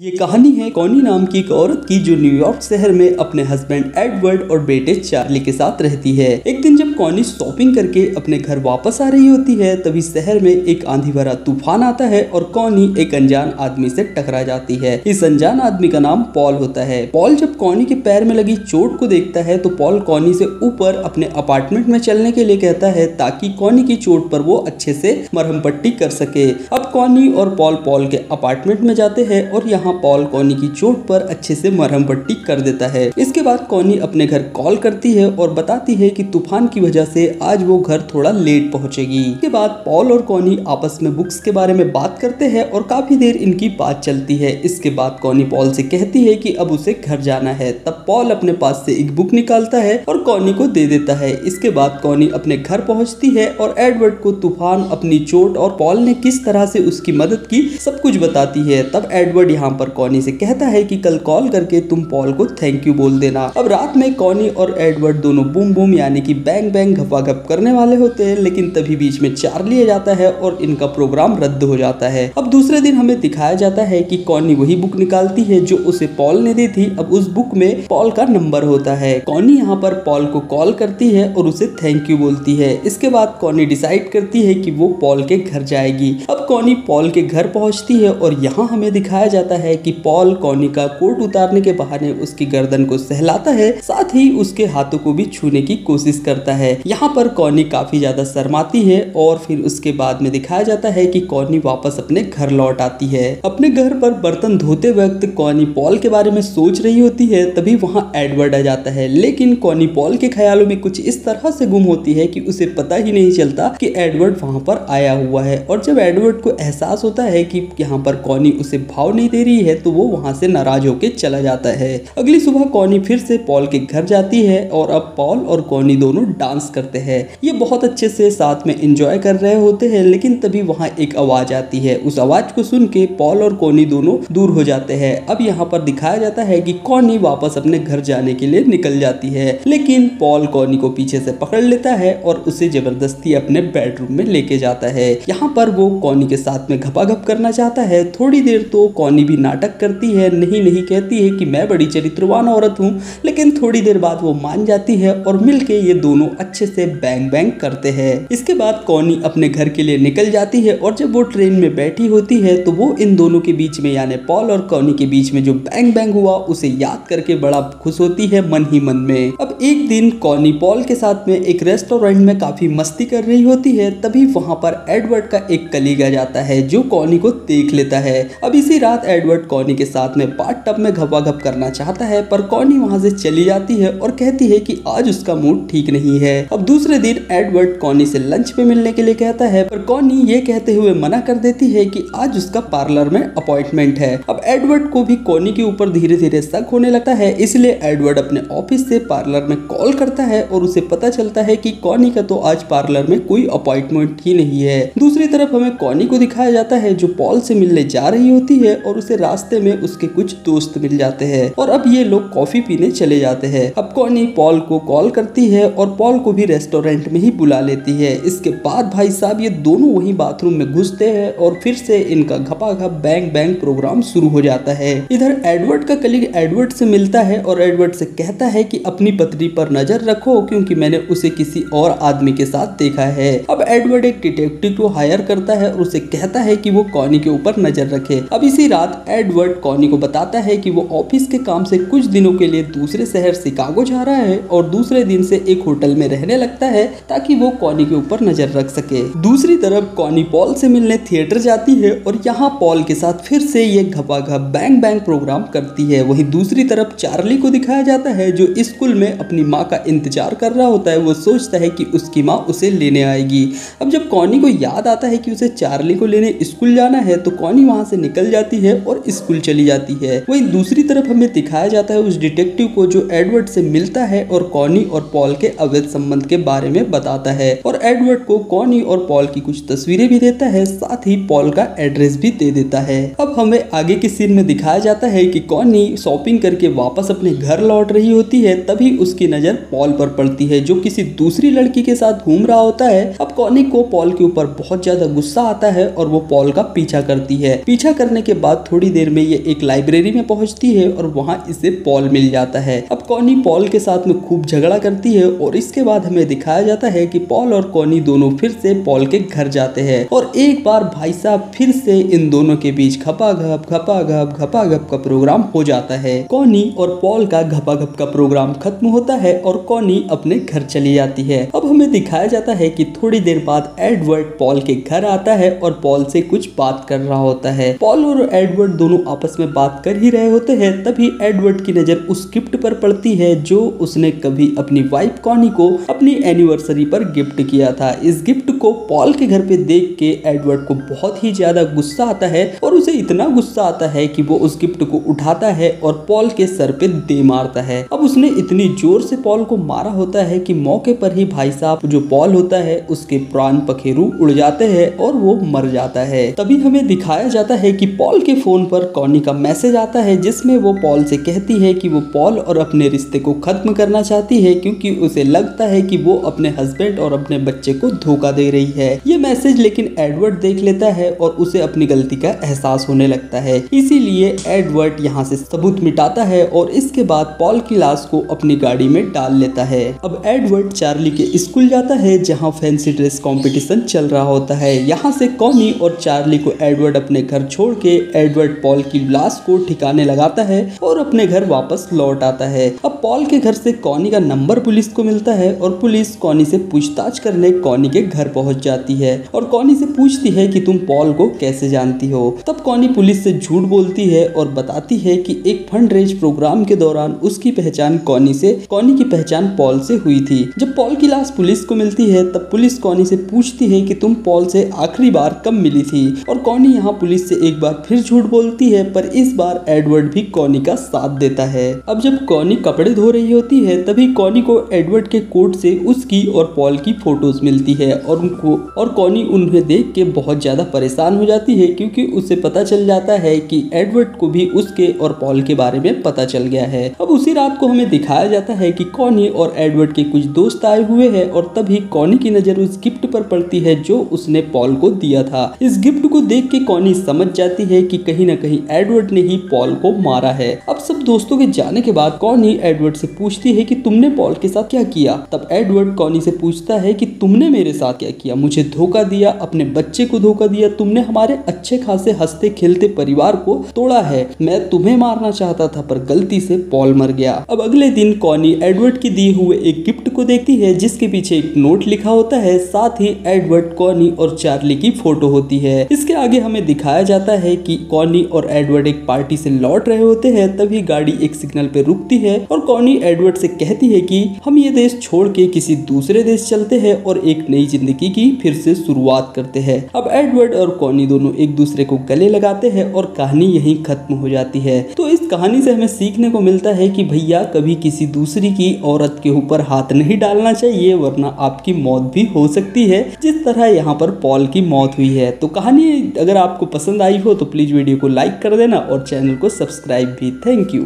ये कहानी है कॉनी नाम की एक औरत की जो न्यूयॉर्क शहर में अपने हस्बैंड एडवर्ड और बेटे चार्ली के साथ रहती है। एक दिन जब कॉनी शॉपिंग करके अपने घर वापस आ रही होती है तभी शहर में एक आंधी भरा तूफान आता है और कॉनी एक अनजान आदमी से टकरा जाती है। इस अनजान आदमी का नाम पॉल होता है। पॉल जब कॉनी के पैर में लगी चोट को देखता है तो पॉल कॉनी से ऊपर अपने अपार्टमेंट में चलने के लिए कहता है ताकि कॉनी की चोट पर वो अच्छे से मरहम पट्टी कर सके। अब कॉनी और पॉल के अपार्टमेंट में जाते हैं और यहाँ पॉल कॉनी की चोट पर अच्छे से मरहम पट्टी कर देता है। इसके बाद कॉनी अपने घर कॉल करती है और बताती है कि तूफान की वजह से आज वो घर थोड़ा लेट पहुंचेगी। इसके बाद पॉल और कॉनी आपस में बुक्स के बारे में बात करते हैं और काफी देर इनकी बात चलती है। इसके बाद कॉनी पॉल से कहती है कि अब उसे घर जाना है। तब पॉल अपने पास से एक बुक निकालता है और कॉनी को दे देता है। इसके बाद कॉनी अपने घर पहुंचती है और एडवर्ड को तूफान, अपनी चोट और पॉल ने किस तरह से उसकी मदद की सब कुछ बताती है। तब एडवर्ड यहाँ पर कॉनी से कहता है कि कल कॉल करके तुम पॉल को थैंक यू बोल देना। अब रात में कॉनी और एडवर्ड दोनों बूम बूम यानी कि बैंग बैंग घपाघप करने वाले होते हैं, लेकिन तभी बीच में चार्ली आ जाता है और इनका प्रोग्राम रद्द हो जाता है। अब दूसरे दिन हमें दिखाया जाता है कि कॉनी वही बुक निकालती है जो उसे पॉल ने दी थी। अब उस बुक में पॉल का नंबर होता है। कॉनी यहाँ पर पॉल को कॉल करती है और उसे थैंक यू बोलती है। इसके बाद कॉनी डिसाइड करती है कि वो पॉल के घर जाएगी। अब कॉनी पॉल के घर पहुंचती है और यहाँ हमें दिखाया जाता है कि पॉल कॉनी का कोट उतारने के बहाने उसकी गर्दन को सहलाता है, साथ ही उसके हाथों को भी छूने की कोशिश करता है। यहाँ पर कॉनी काफी ज्यादा शर्माती है और फिर उसके बाद में दिखाया जाता है कि कॉनी वापस अपने घर लौट आती है। अपने घर पर बर्तन धोते वक्त कॉनी पॉल के बारे में सोच रही होती है, तभी वहाँ एडवर्ड आ जाता है। लेकिन कॉनी पॉल के ख्यालों में कुछ इस तरह से गुम होती है कि उसे पता ही नहीं चलता कि एडवर्ड वहाँ पर आया हुआ है। और जब एडवर्ड को एहसास होता है कि यहाँ पर कॉनी उसे भाव नहीं दे रही है तो वो वहां से नाराज होकर चला जाता है। अगली सुबह कॉनी फिर से पॉल के घर जाती है और अब पॉल और कॉनी दोनों डांस करते हैं। ये बहुत अच्छे से साथ में एंजॉय कर रहे होते हैं, लेकिन तभी वहां एक आवाज आती है। उस आवाज को सुन के पॉल और कॉनी दोनों दूर हो जाते हैं। अब यहाँ पर दिखाया जाता है कि कॉनी वापस अपने घर जाने के लिए निकल जाती है, लेकिन पॉल कॉनी को पीछे से पकड़ लेता है और उसे जबरदस्ती अपने बेडरूम में लेके जाता है। यहाँ पर वो कॉनी के साथ में घपाघप करना चाहता है। थोड़ी देर तो कॉनी भी नाटक करती है, नहीं कहती है कि मैं बड़ी चरित्रवान औरत हूँ, लेकिन थोड़ी देर बाद वो मान जाती है और मिलके ये दोनों अच्छे से बैंग बैंग करते हैं। इसके बाद कॉनी अपने घर के लिए निकल जाती है और जब वो ट्रेन में बैठी होती है तो वो इन दोनों के बीच में यानी पॉल और कॉनी के बीच में जो बैंग बैंग हुआ उसे याद करके बड़ा खुश होती है मन ही मन में। अब एक दिन कॉनी पॉल के साथ में एक रेस्टोरेंट में काफी मस्ती कर रही होती है, तभी वहां पर एडवर्ड का एक कलीग आ जाता है जो कॉनी को देख लेता है। अब इसी रात एडवर्ड कॉनी के साथ में बाथटब में घपाघप करना चाहता है, पर कॉनी वहां से चली जाती है और कहती है कि आज उसका मूड ठीक नहीं है। अब दूसरे दिन एडवर्ड कॉनी से लंच पे मिलने के लिए कहता है, पर कॉनी ये कहते हुए मना कर देती है कि आज उसका पार्लर में अपॉइंटमेंट है। अब एडवर्ड को भी कॉनी के ऊपर धीरे धीरे शक होने लगता है, इसलिए एडवर्ड अपने ऑफिस से पार्लर में कॉल करता है और उसे पता चलता है कि कॉनी का तो आज पार्लर में कोई अपॉइंटमेंट ही नहीं है। दूसरी तरफ हमें कॉनी को दिखाया जाता है जो पॉल से मिलने जा रही होती है और उसे रास्ते में उसके कुछ दोस्त मिल जाते हैं और अब ये लोग कॉफी पीने चले जाते हैं। अब कॉनी पॉल को कॉल करती है और पॉल को भी रेस्टोरेंट में ही बुला लेती है। इसके बाद भाई साहब ये दोनों वही बाथरूम में घुसते हैं और फिर से इनका घपाघप बैंग बैंग प्रोग्राम शुरू हो जाता है। इधर एडवर्ड का कलीग एडवर्ड से मिलता है और एडवर्ड से कहता है कि अपनी पत्नी पर नजर रखो क्योंकि मैंने उसे किसी और आदमी के साथ देखा है। अब एडवर्ड एक डिटेक्टिव को हायर करता है और उसे कहता है कि वो कॉनी के ऊपर नजर रखे। अब इसी रात एडवर्ड कॉनी को बताता है कि वो ऑफिस के काम से कुछ दिनों के लिए दूसरे शहर शिकागो जा रहा है और दूसरे दिन से एक होटल में रहने लगता है ताकि वो कॉनी के ऊपर नजर रख सके। दूसरी तरफ कॉनी पॉल से मिलने थिएटर जाती है और यहाँ पॉल के साथ फिर से ये घपाघप बैंग बैंग प्रोग्राम करती है। वहीं दूसरी तरफ चार्ली को दिखाया जाता है जो स्कूल में अपनी माँ का इंतजार कर रहा होता है। वो सोचता है कि उसकी माँ उसे लेने आएगी। अब जब कॉनी को याद आता है कि उसे चार्ली को लेने स्कूल जाना है तो कॉनी वहां से निकल जाती है और स्कूल चली जाती है। वहीं दूसरी तरफ हमें दिखाया जाता है उस डिटेक्टिव को जो एडवर्ड से मिलता है और कॉनी और पॉल के अवैध संबंध के बारे में बताता है और एडवर्ड को कॉनी और पॉल की कुछ तस्वीरें भी देता है, साथ ही पॉल का एड्रेस भी दे देता है। अब हमें आगे के सीन में दिखाया जाता है कि कॉनी शॉपिंग करके वापस अपने घर लौट रही होती है, तभी उसकी नजर पॉल पर पड़ती है जो किसी दूसरी लड़की के साथ घूम रहा होता है। अब कॉनी को पॉल के ऊपर बहुत ज्यादा गुस्सा आता है और वो पॉल का पीछा करती है। पीछा करने के बाद थोड़ी देर में ये एक लाइब्रेरी में पहुंचती है और वहां इसे पॉल मिल जाता है। अब कॉनी पॉल के साथ में खूब झगड़ा करती है और इसके बाद हमें दिखाया जाता है कि पॉल और कॉनी दोनों फिर से पॉल के घर जाते हैं और एक बार भाई साहब फिर से इन दोनों के बीच घपाघप का प्रोग्राम हो जाता है। कॉनी और पॉल का घपाघप का प्रोग्राम खत्म होता है और कॉनी अपने घर चली जाती है। अब हमें दिखाया जाता है कि थोड़ी देर बाद एडवर्ड पॉल के घर आता है और पॉल से कुछ बात कर रहा होता है। पॉल और एडवर्ड दोनों आपस में बात कर ही रहे होते हैं, तभी एडवर्ड की नजर उस गिफ्ट पर पड़ती है जो उसने कभी अपनी वाइफ कॉनी को अपनी एनिवर्सरी पर गिफ्ट किया था। इस गिफ्ट को पॉल के घर पे देख के एडवर्ड को बहुत ही ज्यादा गुस्सा आता है और उसे इतना गुस्सा आता है कि वो उस गिफ्ट को उठाता है और पॉल के सर पे दे मारता है। अब उसने इतनी जोर से पॉल को मारा होता है कि मौके पर ही भाई साहब जो पॉल होता है उसके प्राण पखेरु उड़ जाते हैं और वो मर जाता है। तभी हमें दिखाया जाता है कि पॉल के फोन पर कॉनी का मैसेज आता है जिसमें वो पॉल से कहती है कि वो पॉल और अपने रिश्ते को खत्म करना चाहती है क्योंकि उसे लगता है कि वो अपने हस्बैंड और अपने बच्चे को धोखा दे रही है। ये मैसेज लेकिन एडवर्ड देख लेता है और उसे अपनी गलती का एहसास होने लगता है, इसीलिए एडवर्ड यहाँ से सबूत मिटाता है और इसके बाद पॉल की लाश को अपनी गाड़ी में डाल लेता है। अब एडवर्ड चार्ली के स्कूल जाता है जहाँ फैंसी ड्रेस कंपटीशन चल रहा होता है। यहाँ से कॉनी और चार्ली को एडवर्ड अपने घर छोड़ के एडवर्ड पॉल की लाश को ठिकाने लगाता है और अपने घर वापस लौट आता है। अब पॉल के घर से कॉनी का नंबर पुलिस को मिलता है और पुलिस कॉनी से पूछताछ करने कॉनी के घर पहुंच जाती है और कॉनी से पूछती है कि तुम पॉल को कैसे जानती हो। तब कॉनी पुलिस से झूठ बोलती है और बताती है कि एक फंड रेज प्रोग्राम के दौरान उसकी पहचान कॉनी की पहचान पॉल से हुई थी। जब पॉल की लाश पुलिस को मिलती है तब पुलिस कॉनी से पूछती है कि तुम पॉल से आखिरी बार कब मिली थी और कॉनी यहाँ पुलिस से एक बार फिर झूठ बोलती है, पर इस बार एडवर्ड भी कॉनी का साथ देता है। अब जब कॉनी कपड़े धो रही होती है तभी कॉनी को एडवर्ड के कोट से उसकी और पॉल की फोटोज मिलती है और कॉनी उन्हें देख के बहुत ज्यादा परेशान हो जाती है क्योंकि उसे पता चल जाता है कि एडवर्ड को भी उसके और पॉल के बारे में पता चल गया है। अब उसी रात को हमें दिखाया जाता है कि कॉनी और एडवर्ड के कुछ दोस्त आए हुए हैं और तभी कॉनी की नजर उस गिफ्ट पर पड़ती है जो उसने पॉल को दिया था। इस गिफ्ट को देख के कॉनी समझ जाती है कि कहीं ना कहीं एडवर्ड ने ही पॉल को मारा है। अब सब दोस्तों के जाने के बाद कॉनी एडवर्ड से पूछती है कि तुमने पॉल के साथ क्या किया। तब एडवर्ड कॉनी से पूछता है कि तुमने मेरे साथ क्या किया, मुझे धोखा दिया, अपने बच्चे को धोखा दिया, तुमने हमारे अच्छे खासे हंसते खेलते परिवार को तोड़ा है। मैं तुम्हें मारना चाहता था पर गलती से पॉल मर गया। अब अगले दिन कॉनी एडवर्ड के दिए हुए एक गिफ्ट को देखती है जिसके पीछे एक नोट लिखा होता है, साथ ही एडवर्ड, कॉनी और चार्ली की फोटो होती है। इसके आगे हमें दिखाया जाता है कि कॉनी और एडवर्ड एक पार्टी से लौट रहे होते हैं, तभी गाड़ी एक सिग्नल पे रुकती है और कॉनी एडवर्ड से कहती है कि हम ये देश छोड़ के किसी दूसरे देश चलते हैं और एक नई जिंदगी की फिर से शुरुआत करते हैं। अब एडवर्ड और कॉनी दोनों एक दूसरे को गले लगाते हैं और कहानी यहीं खत्म हो जाती है। तो इस कहानी से हमें सीखने को मिलता है कि भैया कभी किसी दूसरी की औरत के ऊपर हाथ नहीं डालना चाहिए, वरना आपकी मौत भी हो सकती है, जिस तरह यहाँ पर पॉल की मौत हुई है। तो कहानी अगर आपको पसंद आई हो तो प्लीज वीडियो को लाइक कर देना और चैनल को सब्सक्राइब भी। Thank you.